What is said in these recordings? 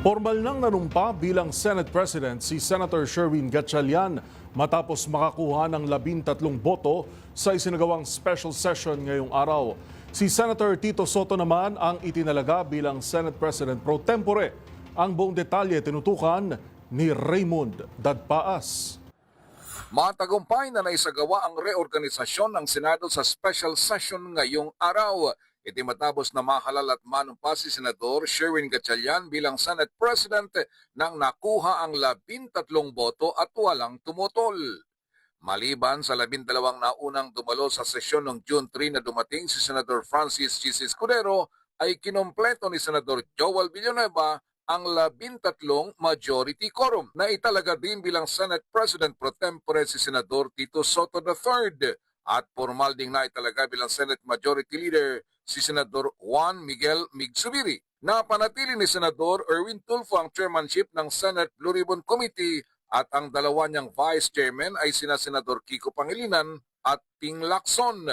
Formal nang nanumpa bilang Senate President si Senator Sherwin Gatchalian matapos makakuha ng 13 boto sa isinagawang special session ngayong araw. Si Senator Tito Soto naman ang itinalaga bilang Senate President pro tempore. Ang buong detalye tinutukan ni Raymond Dadpaas. Matagumpay na naisagawa ang reorganisasyon ng Senado sa special session ngayong araw. Iti matapos na mahalal at manumpa si Senador Sherwin Gatchalian bilang Senate President nang nakuha ang 13 boto at walang tumutol. Maliban sa 12 naunang dumalo sa sesyon noong June 3 na dumating si Senador Francis Chis Escudero, ay kinompleto ni Senador Joel Villanueva ang 13 majority quorum na italaga din bilang Senate President pro tempore si Senador Tito Soto III at formal ding na italaga bilang Senate Majority Leader si Senador Juan Miguel Mig-Zubiri. Napanatili ni Senador Erwin Tulfo ang chairmanship ng Senate Blue Ribbon Committee at ang dalawa niyang vice chairman ay sina Senador Kiko Pangilinan at Ping Lacson.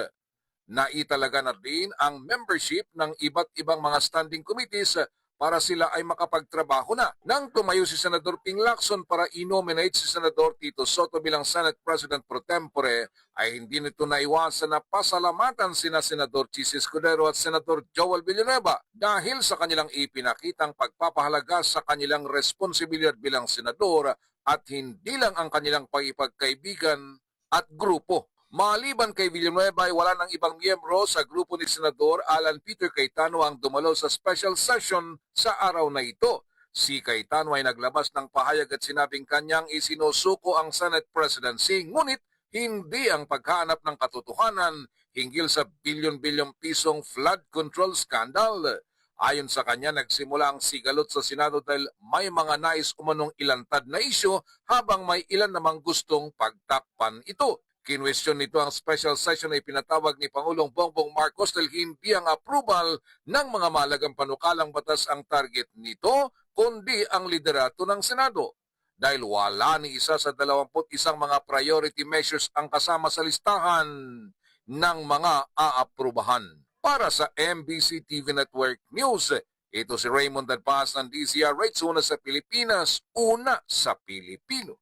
Naitalaga na din ang membership ng iba't ibang mga standing committees para sila ay makapagtrabaho na. Nang tumayo si Senador Ping Lacson para i-nominate si Senador Tito Soto bilang Senate President pro tempore, ay hindi nito naiwasan na pasalamatan sina Senador Chis Escudero at Senador Joel Villanueva dahil sa kanilang ipinakitang pagpapahalaga sa kanilang responsibilidad bilang senador at hindi lang ang kanilang pag-ipagkaibigan at grupo. Maliban kay Villanueva ay wala ng ibang miyembro sa grupo ni Senador Alan Peter Cayetano ang dumalo sa special session sa araw na ito. Si Cayetano ay naglabas ng pahayag at sinabing kanyang isinusuko ang Senate presidency, ngunit hindi ang paghahanap ng katotohanan hinggil sa bilyon-bilyong pisong flood control scandal. Ayon sa kanya, nagsimula ang sigalot sa Senado dahil may mga nais umanong ilantad na isyo habang may ilan namang gustong pagtakpan ito. Kinwestiyon nito ang special session na ipinatawag ni Pangulong Bongbong Marcos dahil hindi ang approval ng mga mahalagang panukalang batas ang target nito, kundi ang liderato ng Senado. Dahil wala ni isa sa 21 mga priority measures ang kasama sa listahan ng mga aaprubahan. Para sa MBC TV Network News, ito si Raymond Dadpaas ng DZRH, una sa Pilipinas, una sa Pilipino.